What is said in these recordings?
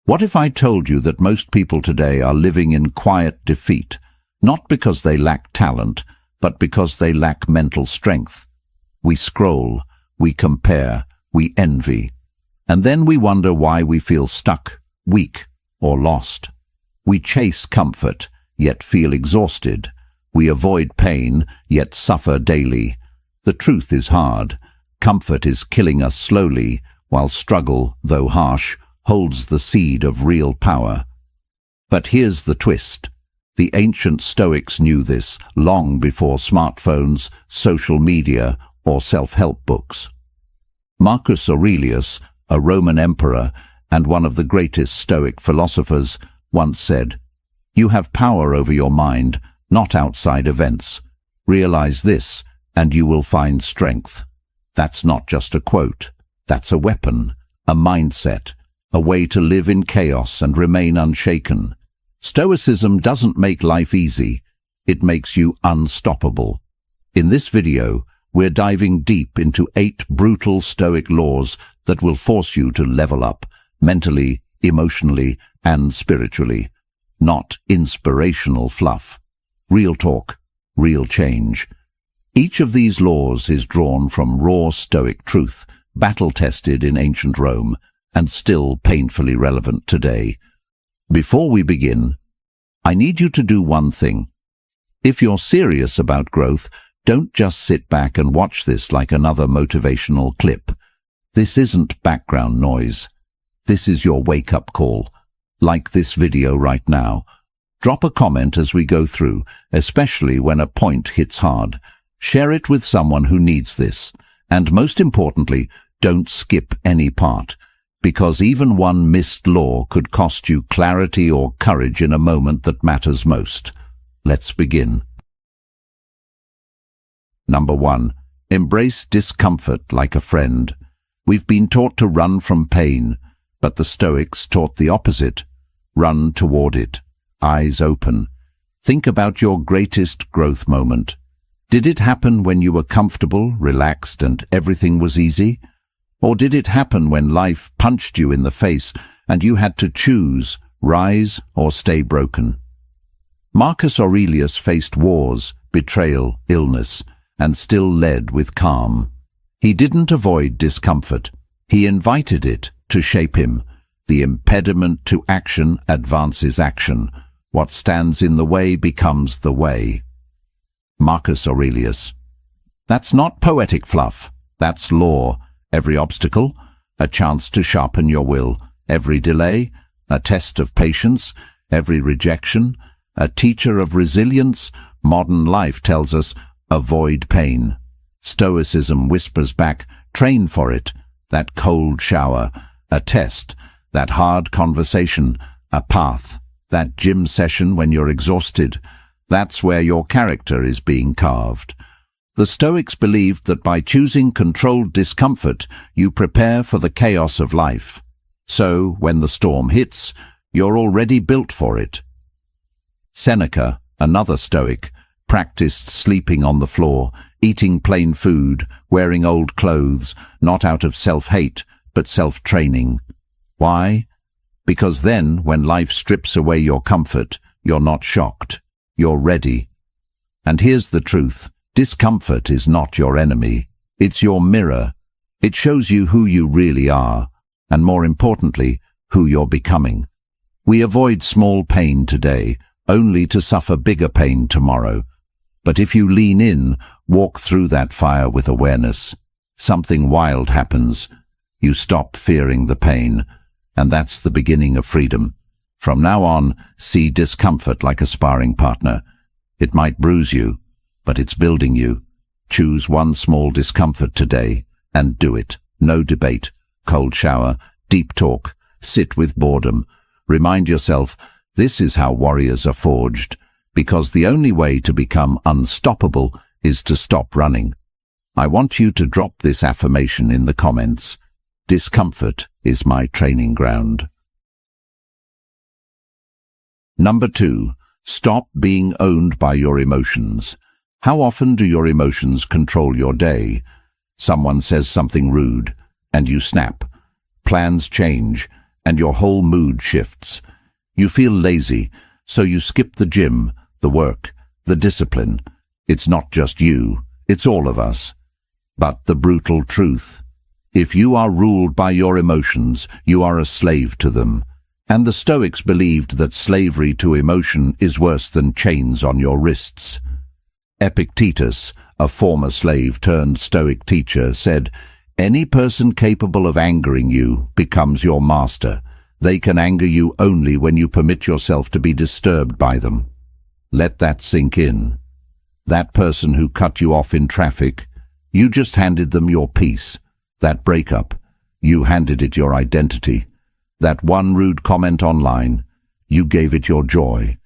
What if I told you that most people today are living in quiet defeat, not because they lack talent, but because they lack mental strength? We scroll, we compare, we envy, and then we wonder why we feel stuck, weak, or lost. We chase comfort, yet feel exhausted. We avoid pain, yet suffer daily. The truth is hard. Comfort is killing us slowly, while struggle, though harsh, holds the seed of real power. But here's the twist. The ancient Stoics knew this long before smartphones, social media, or self-help books. Marcus Aurelius, a Roman emperor and one of the greatest Stoic philosophers, once said, "You have power over your mind, not outside events. Realize this, and you will find strength." That's not just a quote. That's a weapon, a mindset, a way to live in chaos and remain unshaken. Stoicism doesn't make life easy. It makes you unstoppable. In this video, we're diving deep into 8 brutal Stoic laws that will force you to level up, mentally, emotionally, and spiritually. Not inspirational fluff. Real talk, real change. Each of these laws is drawn from raw Stoic truth, battle-tested in ancient Rome, and still painfully relevant today. Before we begin, I need you to do one thing. If you're serious about growth, don't just sit back and watch this like another motivational clip. This isn't background noise. This is your wake-up call. Like this video right now. Drop a comment as we go through, especially when a point hits hard. Share it with someone who needs this. And most importantly, don't skip any part, because even one missed law could cost you clarity or courage in a moment that matters most. Let's begin. Number 1. Embrace discomfort like a friend. We've been taught to run from pain, but the Stoics taught the opposite. Run toward it, eyes open. Think about your greatest growth moment. Did it happen when you were comfortable, relaxed, and everything was easy? Or did it happen when life punched you in the face and you had to choose, rise or stay broken? Marcus Aurelius faced wars, betrayal, illness, and still led with calm. He didn't avoid discomfort. He invited it to shape him. The impediment to action advances action. What stands in the way becomes the way. Marcus Aurelius. That's not poetic fluff. That's law. Every obstacle, a chance to sharpen your will. Every delay, a test of patience. Every rejection, a teacher of resilience. Modern life tells us, avoid pain. Stoicism whispers back, train for it. That cold shower, a test. That hard conversation, a path. That gym session when you're exhausted, that's where your character is being carved. The Stoics believed that by choosing controlled discomfort, you prepare for the chaos of life. So, when the storm hits, you're already built for it. Seneca, another Stoic, practiced sleeping on the floor, eating plain food, wearing old clothes, not out of self-hate, but self-training. Why? Because then, when life strips away your comfort, you're not shocked. You're ready. And here's the truth. Discomfort is not your enemy. It's your mirror. It shows you who you really are, and more importantly, who you're becoming. We avoid small pain today, only to suffer bigger pain tomorrow. But if you lean in, walk through that fire with awareness, something wild happens. You stop fearing the pain, and that's the beginning of freedom. From now on, see discomfort like a sparring partner. It might bruise you, but it's building you. Choose one small discomfort today, and do it. No debate, cold shower, deep talk, sit with boredom. Remind yourself, this is how warriors are forged, because the only way to become unstoppable is to stop running. I want you to drop this affirmation in the comments. Discomfort is my training ground. Number 2. Stop being owned by your emotions. How often do your emotions control your day? Someone says something rude, and you snap. Plans change, and your whole mood shifts. You feel lazy, so you skip the gym, the work, the discipline. It's not just you, it's all of us. But the brutal truth: if you are ruled by your emotions, you are a slave to them. And the Stoics believed that slavery to emotion is worse than chains on your wrists. Epictetus, a former slave turned Stoic teacher, said, "Any person capable of angering you becomes your master. They can anger you only when you permit yourself to be disturbed by them." Let that sink in. That person who cut you off in traffic, you just handed them your peace. That breakup, you handed it your identity. That one rude comment online, you gave it your joy.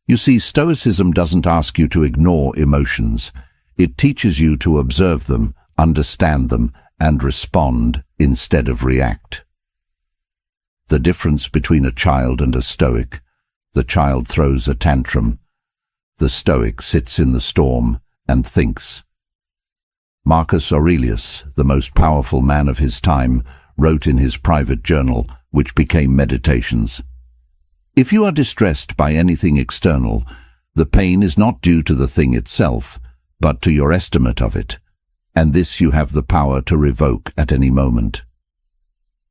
You see, Stoicism doesn't ask you to ignore emotions. It teaches you to observe them, understand them, and respond instead of react. The difference between a child and a Stoic: the child throws a tantrum. The Stoic sits in the storm and thinks. Marcus Aurelius, the most powerful man of his time, wrote in his private journal, which became Meditations, "If you are distressed by anything external, the pain is not due to the thing itself, but to your estimate of it, and this you have the power to revoke at any moment."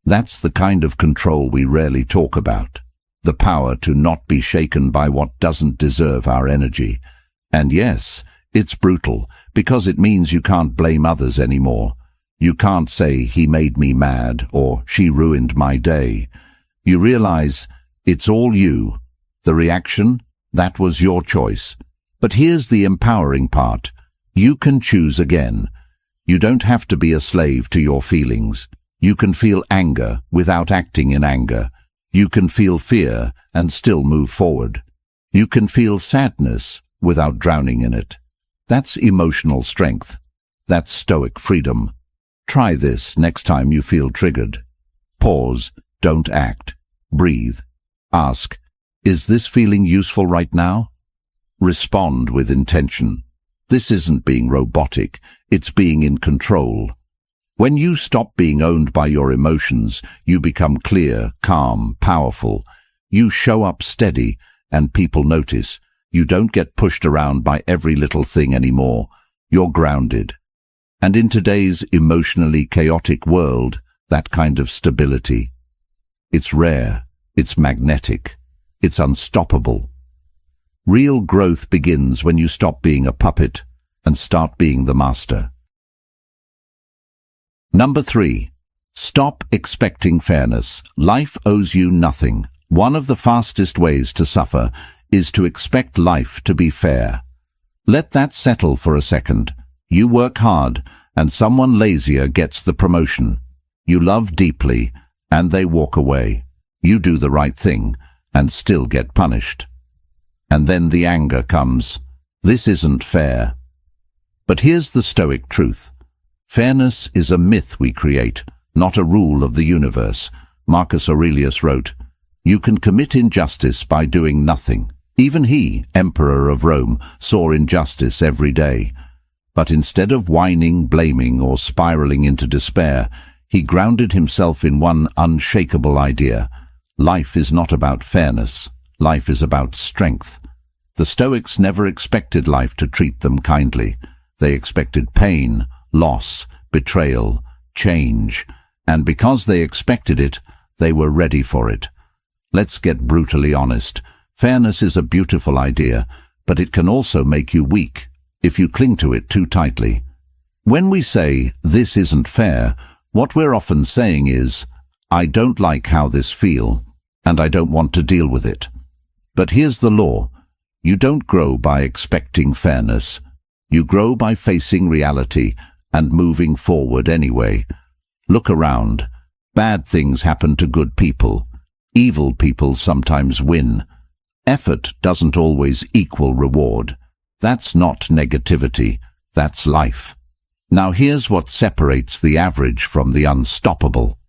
That's the kind of control we rarely talk about, the power to not be shaken by what doesn't deserve our energy. And yes, it's brutal, because it means you can't blame others anymore. You can't say, "He made me mad," or "She ruined my day." You realize it's all you. The reaction, that was your choice. But here's the empowering part: you can choose again. You don't have to be a slave to your feelings. You can feel anger without acting in anger. You can feel fear and still move forward. You can feel sadness without drowning in it. That's emotional strength. That's Stoic freedom. Try this next time you feel triggered. Pause, don't act. Breathe. Ask, is this feeling useful right now? Respond with intention. This isn't being robotic, it's being in control. When you stop being owned by your emotions, you become clear, calm, powerful. You show up steady, and people notice. You don't get pushed around by every little thing anymore. You're grounded. And in today's emotionally chaotic world, that kind of stability, it's rare, it's magnetic, it's unstoppable. Real growth begins when you stop being a puppet and start being the master. Number 3. Stop expecting fairness. Life owes you nothing. One of the fastest ways to suffer is to expect life to be fair. Let that settle for a second. You work hard, and someone lazier gets the promotion. You love deeply, and they walk away. You do the right thing, and still get punished. And then the anger comes. This isn't fair. But here's the Stoic truth. Fairness is a myth we create, not a rule of the universe. Marcus Aurelius wrote, "You can commit injustice by doing nothing." Even he, Emperor of Rome, saw injustice every day. But instead of whining, blaming, or spiraling into despair, he grounded himself in one unshakable idea. Life is not about fairness. Life is about strength. The Stoics never expected life to treat them kindly. They expected pain, loss, betrayal, change. And because they expected it, they were ready for it. Let's get brutally honest. Fairness is a beautiful idea, but it can also make you weak if you cling to it too tightly. When we say, "This isn't fair," what we're often saying is, "I don't like how this feels, and I don't want to deal with it." But here's the law. You don't grow by expecting fairness. You grow by facing reality and moving forward anyway. Look around. Bad things happen to good people. Evil people sometimes win. Effort doesn't always equal reward. That's not negativity. That's life. Now here's what separates the average from the unstoppable.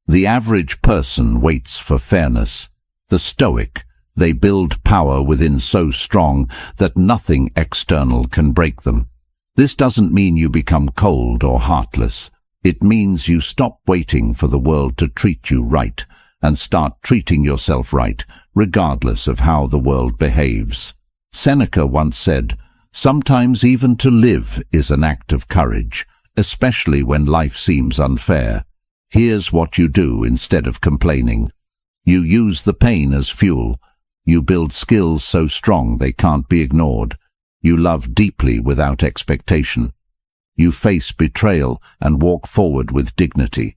The average person waits for fairness. The Stoic, they build power within so strong that nothing external can break them. This doesn't mean you become cold or heartless. It means you stop waiting for the world to treat you right and start treating yourself right, regardless of how the world behaves. Seneca once said, "Sometimes even to live is an act of courage, especially when life seems unfair. Here's what you do instead of complaining. You use the pain as fuel. You build skills so strong they can't be ignored. You love deeply without expectation. You face betrayal and walk forward with dignity."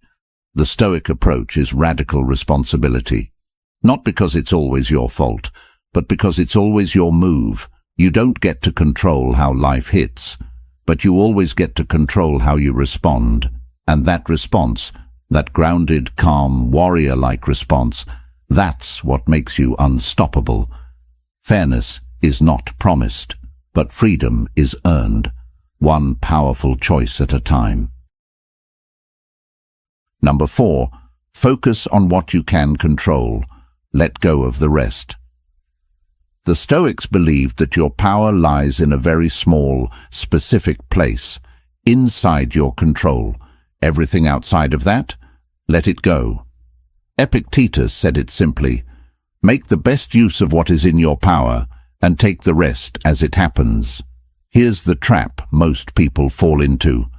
The Stoic approach is radical responsibility. Not because it's always your fault, but because it's always your move. You don't get to control how life hits, but you always get to control how you respond. And that response, that grounded, calm, warrior-like response, that's what makes you unstoppable. Fairness is not promised, but freedom is earned, one powerful choice at a time. Number 4, focus on what you can control. Let go of the rest. The Stoics believed that your power lies in a very small, specific place, inside your control. Everything outside of that, let it go. Epictetus said it simply, "Make the best use of what is in your power, and take the rest as it happens." Here's the trap most people fall into.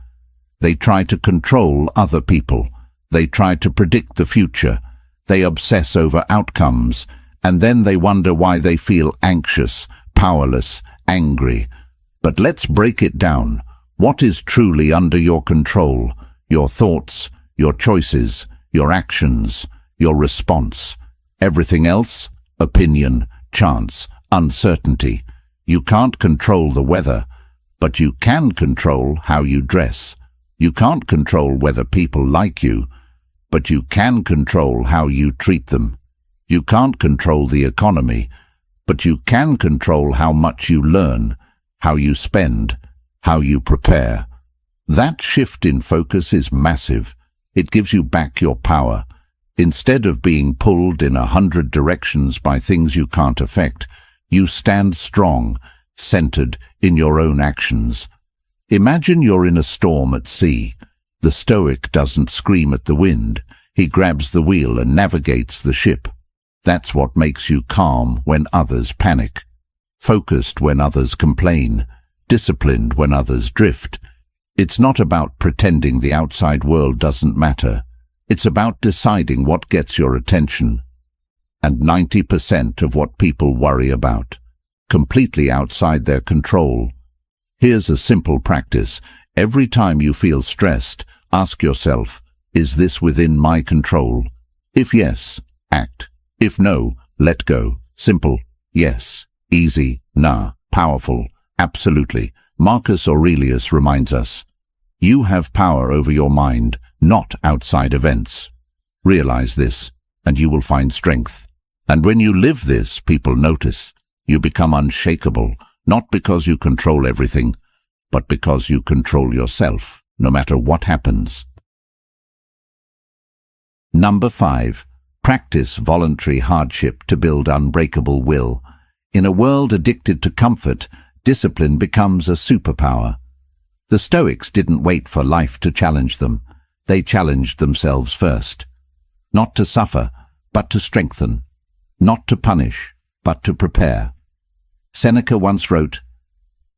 They try to control other people. They try to predict the future. They obsess over outcomes, and then they wonder why they feel anxious, powerless, angry. But let's break it down. What is truly under your control? Your thoughts, your choices, your actions, your response. Everything else? Opinion, chance, uncertainty. You can't control the weather, but you can control how you dress. You can't control whether people like you, but you can control how you treat them. You can't control the economy, but you can control how much you learn, how you spend, how you prepare. That shift in focus is massive. It gives you back your power. Instead of being pulled in 100 directions by things you can't affect, you stand strong, centered in your own actions. Imagine you're in a storm at sea. The Stoic doesn't scream at the wind. He grabs the wheel and navigates the ship. That's what makes you calm when others panic, focused when others complain, disciplined when others drift. It's not about pretending the outside world doesn't matter. It's about deciding what gets your attention. And 90% of what people worry about, completely outside their control. Here's a simple practice. Every time you feel stressed, ask yourself, is this within my control? If yes, act. If no, let go. Simple. Yes. Easy. Nah. Powerful. Absolutely. Marcus Aurelius reminds us, you have power over your mind, not outside events. Realize this, and you will find strength. And when you live this, people notice. You become unshakable, not because you control everything, but because you control yourself, no matter what happens. Number 5. Practice voluntary hardship to build unbreakable will. In a world addicted to comfort, discipline becomes a superpower. The Stoics didn't wait for life to challenge them. They challenged themselves first. Not to suffer, but to strengthen. Not to punish, but to prepare. Seneca once wrote,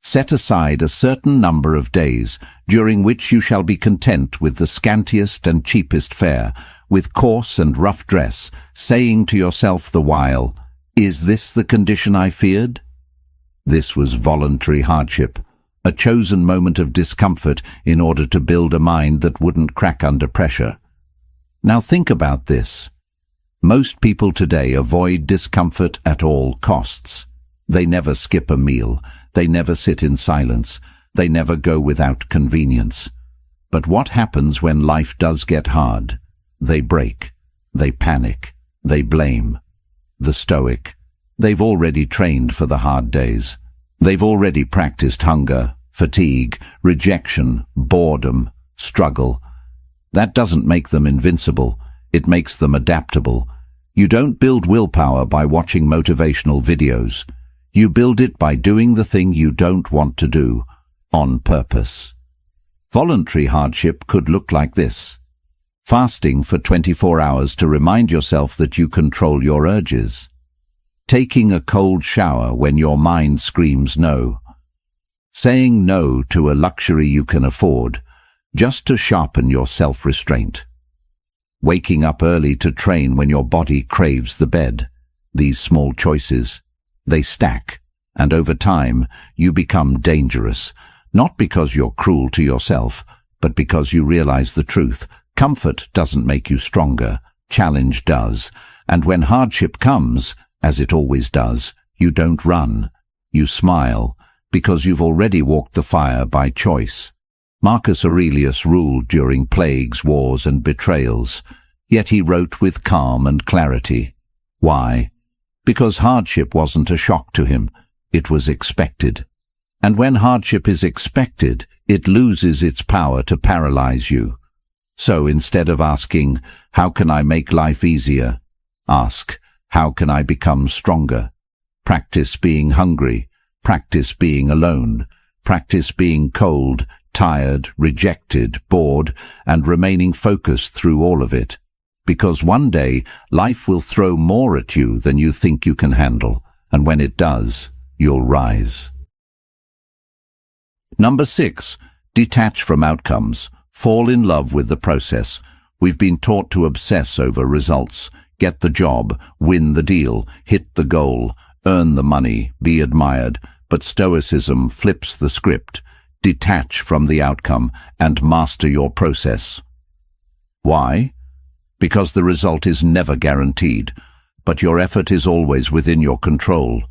"Set aside a certain number of days, during which you shall be content with the scantiest and cheapest fare, with coarse and rough dress, saying to yourself the while, 'Is this the condition I feared?'" This was voluntary hardship, a chosen moment of discomfort in order to build a mind that wouldn't crack under pressure. Now think about this. Most people today avoid discomfort at all costs. They never skip a meal. They never sit in silence. They never go without convenience. But what happens when life does get hard? They break. They panic. They blame. The Stoic. They've already trained for the hard days. They've already practiced hunger, fatigue, rejection, boredom, struggle. That doesn't make them invincible. It makes them adaptable. You don't build willpower by watching motivational videos. You build it by doing the thing you don't want to do, on purpose. Voluntary hardship could look like this. Fasting for 24 hours to remind yourself that you control your urges. Taking a cold shower when your mind screams no. Saying no to a luxury you can afford, just to sharpen your self-restraint. Waking up early to train when your body craves the bed. These small choices, they stack, and over time you become dangerous, not because you're cruel to yourself, but because you realize the truth. Comfort doesn't make you stronger, challenge does, and when hardship comes, as it always does, you don't run, you smile, because you've already walked the fire by choice. Marcus Aurelius ruled during plagues, wars, and betrayals, yet he wrote with calm and clarity. Why? Because hardship wasn't a shock to him, it was expected. And when hardship is expected, it loses its power to paralyze you. So instead of asking, how can I make life easier? Ask, how can I become stronger? Practice being hungry, practice being alone, practice being cold, tired, rejected, bored, and remaining focused through all of it. Because one day, life will throw more at you than you think you can handle, and when it does, you'll rise. Number 6, detach from outcomes. Fall in love with the process. We've been taught to obsess over results. Get the job, win the deal, hit the goal, earn the money, be admired. But Stoicism flips the script. Detach from the outcome and master your process. Why? Because the result is never guaranteed, but your effort is always within your control.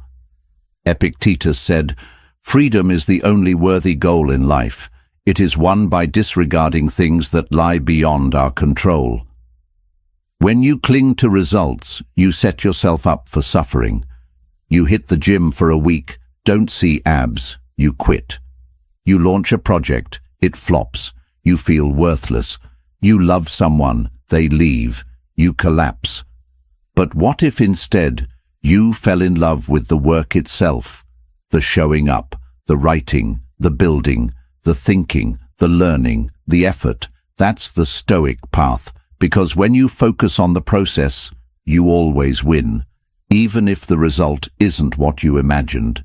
Epictetus said, "Freedom is the only worthy goal in life. It is won by disregarding things that lie beyond our control." When you cling to results, you set yourself up for suffering. You hit the gym for a week, don't see abs, you quit. You launch a project, it flops, you feel worthless. You love someone, they leave, you collapse. But what if instead you fell in love with the work itself? The showing up, the writing, the building, the thinking, the learning, the effort. That's the Stoic path, because when you focus on the process, you always win, even if the result isn't what you imagined.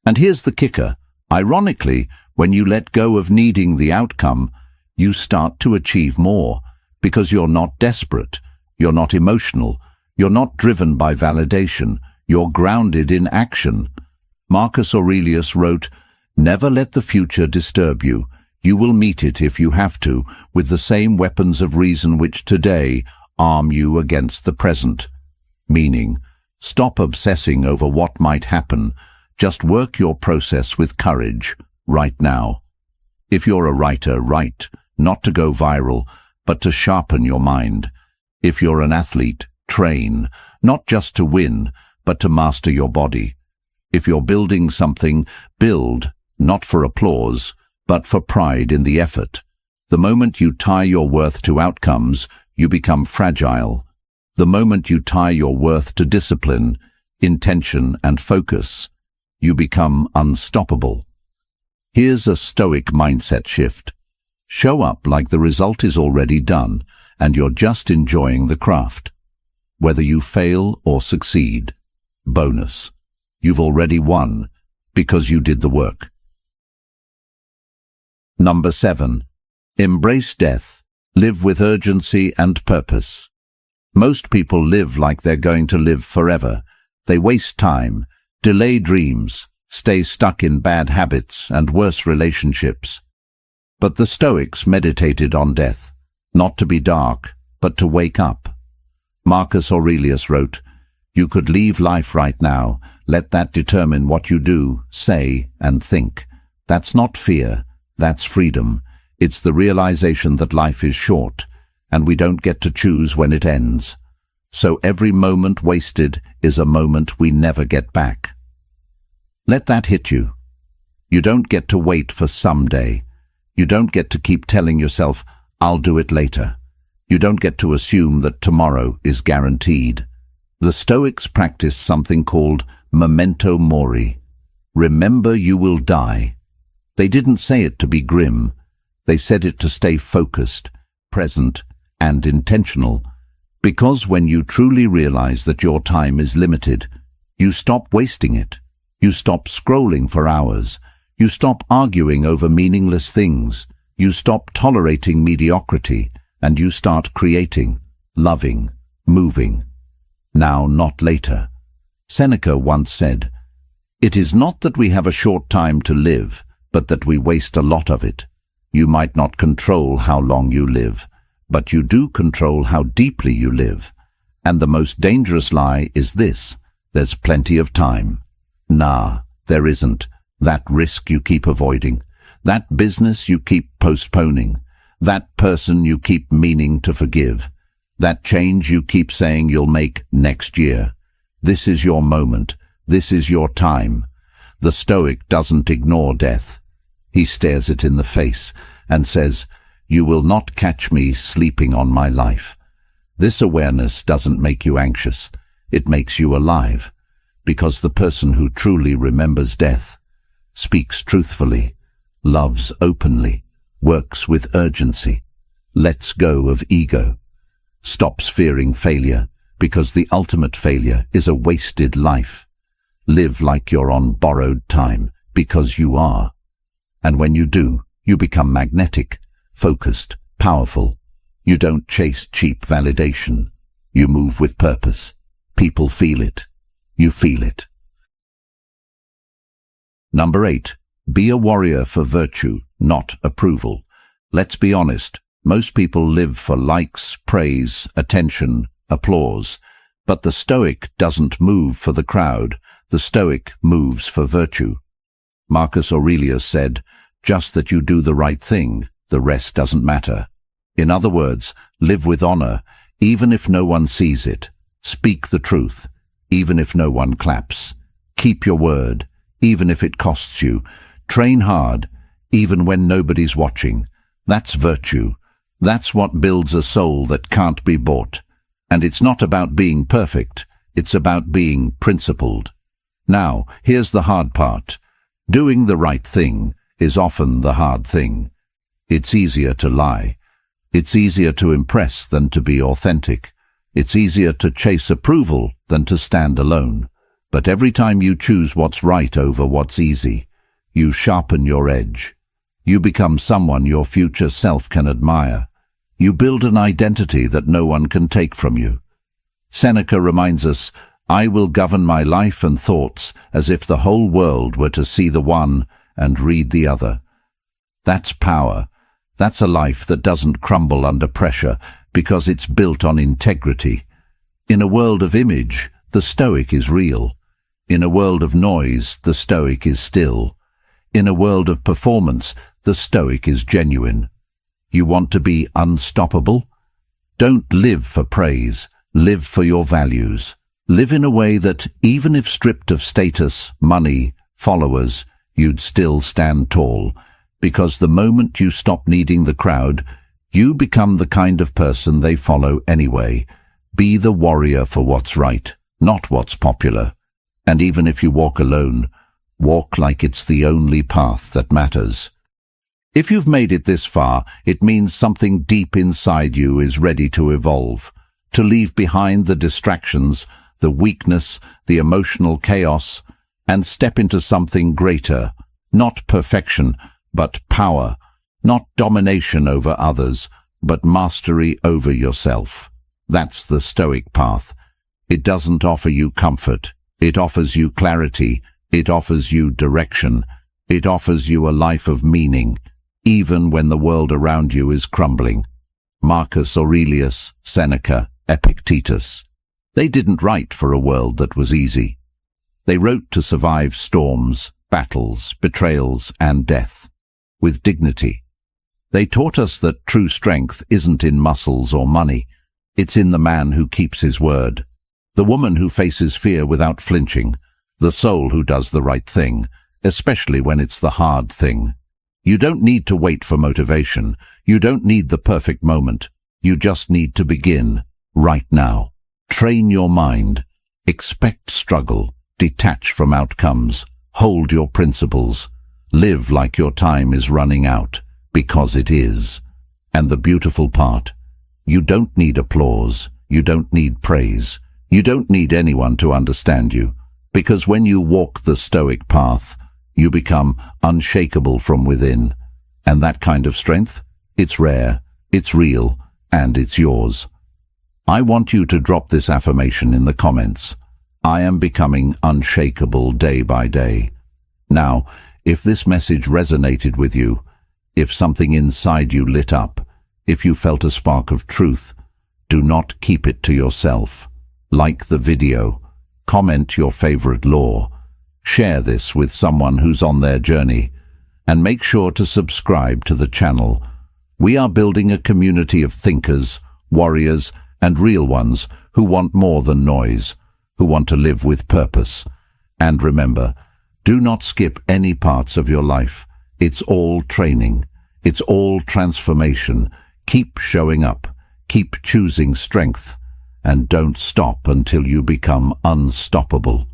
And here's the kicker. Ironically, when you let go of needing the outcome, you start to achieve more, because you're not desperate, you're not emotional, you're not driven by validation, you're grounded in action. Marcus Aurelius wrote, "Never let the future disturb you. You will meet it if you have to, with the same weapons of reason which today arm you against the present." Meaning, stop obsessing over what might happen. Just work your process with courage, right now. If you're a writer, write, not to go viral, but to sharpen your mind. If you're an athlete, train, not just to win, but to master your body. If you're building something, build, not for applause, but for pride in the effort. The moment you tie your worth to outcomes, you become fragile. The moment you tie your worth to discipline, intention, and focus, you become unstoppable. Here's a Stoic mindset shift. Show up like the result is already done, and you're just enjoying the craft. Whether you fail or succeed, bonus. You've already won, because you did the work. Number 7. Embrace death. Live with urgency and purpose. Most people live like they're going to live forever. They waste time, delay dreams, stay stuck in bad habits and worse relationships. But the Stoics meditated on death, not to be dark, but to wake up. Marcus Aurelius wrote, "You could leave life right now. Let that determine what you do, say, and think. That's not fear, that's freedom. It's the realization that life is short, and we don't get to choose when it ends. So every moment wasted is a moment we never get back." Let that hit you. You don't get to wait for someday. You don't get to keep telling yourself, "I'll do it later." You don't get to assume that tomorrow is guaranteed. The Stoics practiced something called memento mori. Remember you will die. They didn't say it to be grim. They said it to stay focused, present, and intentional. Because when you truly realize that your time is limited, you stop wasting it. You stop scrolling for hours. You stop arguing over meaningless things. You stop tolerating mediocrity, and you start creating, loving, moving. Now, not later. Seneca once said, "It is not that we have a short time to live, but that we waste a lot of it." You might not control how long you live, but you do control how deeply you live. And the most dangerous lie is this: there's plenty of time. Nah, there isn't. That risk you keep avoiding, that business you keep postponing, that person you keep meaning to forgive, that change you keep saying you'll make next year. This is your moment. This is your time. The Stoic doesn't ignore death. He stares it in the face and says, "You will not catch me sleeping on my life." This awareness doesn't make you anxious. It makes you alive, because the person who truly remembers death speaks truthfully, loves openly, works with urgency, lets go of ego, stops fearing failure, because the ultimate failure is a wasted life. Live like you're on borrowed time, because you are. And when you do, you become magnetic, focused, powerful. You don't chase cheap validation. You move with purpose. People feel it. You feel it. Number 8. Be a warrior for virtue, not approval. Let's be honest. Most people live for likes, praise, attention, applause. But the Stoic doesn't move for the crowd. The Stoic moves for virtue. Marcus Aurelius said, "Just that you do the right thing, the rest doesn't matter." In other words, live with honor, even if no one sees it. Speak the truth, even if no one claps. Keep your word, even if it costs you. Train hard, even when nobody's watching. That's virtue. That's what builds a soul that can't be bought. And it's not about being perfect. It's about being principled. Now, here's the hard part. Doing the right thing is often the hard thing. It's easier to lie. It's easier to impress than to be authentic. It's easier to chase approval than to stand alone. But every time you choose what's right over what's easy, you sharpen your edge. You become someone your future self can admire. You build an identity that no one can take from you. Seneca reminds us, "I will govern my life and thoughts as if the whole world were to see the one and read the other." That's power. That's a life that doesn't crumble under pressure because it's built on integrity. In a world of image, the Stoic is real. In a world of noise, the Stoic is still. In a world of performance, the Stoic is genuine. You want to be unstoppable? Don't live for praise. Live for your values. Live in a way that, even if stripped of status, money, followers, you'd still stand tall. Because the moment you stop needing the crowd, you become the kind of person they follow anyway. Be the warrior for what's right, not what's popular. And even if you walk alone, walk like it's the only path that matters. If you've made it this far, it means something deep inside you is ready to evolve, to leave behind the distractions, the weakness, the emotional chaos, and step into something greater, not perfection, but power, not domination over others, but mastery over yourself. That's the Stoic path. It doesn't offer you comfort. It offers you clarity. It offers you direction. It offers you a life of meaning, even when the world around you is crumbling. Marcus Aurelius, Seneca, Epictetus. They didn't write for a world that was easy. They wrote to survive storms, battles, betrayals, and death, with dignity. They taught us that true strength isn't in muscles or money. It's in the man who keeps his word, the woman who faces fear without flinching, the soul who does the right thing, especially when it's the hard thing. You don't need to wait for motivation. You don't need the perfect moment. You just need to begin, right now. Train your mind. Expect struggle. Detach from outcomes. Hold your principles. Live like your time is running out, because it is. And the beautiful part, You don't need applause. You don't need praise. You don't need anyone to understand you. Because when you walk the Stoic path, you become unshakable from within. And that kind of strength, it's rare, it's real, and it's yours. I want you to drop this affirmation in the comments. I am becoming unshakable day by day. Now, if this message resonated with you, if something inside you lit up, if you felt a spark of truth, do not keep it to yourself. Like the video, comment your favorite law, share this with someone who's on their journey, and make sure to subscribe to the channel. We are building a community of thinkers, warriors, and real ones who want more than noise, who want to live with purpose. And remember, do not skip any parts of your life. It's all training. It's all transformation. Keep showing up. Keep choosing strength. And don't stop until you become unstoppable.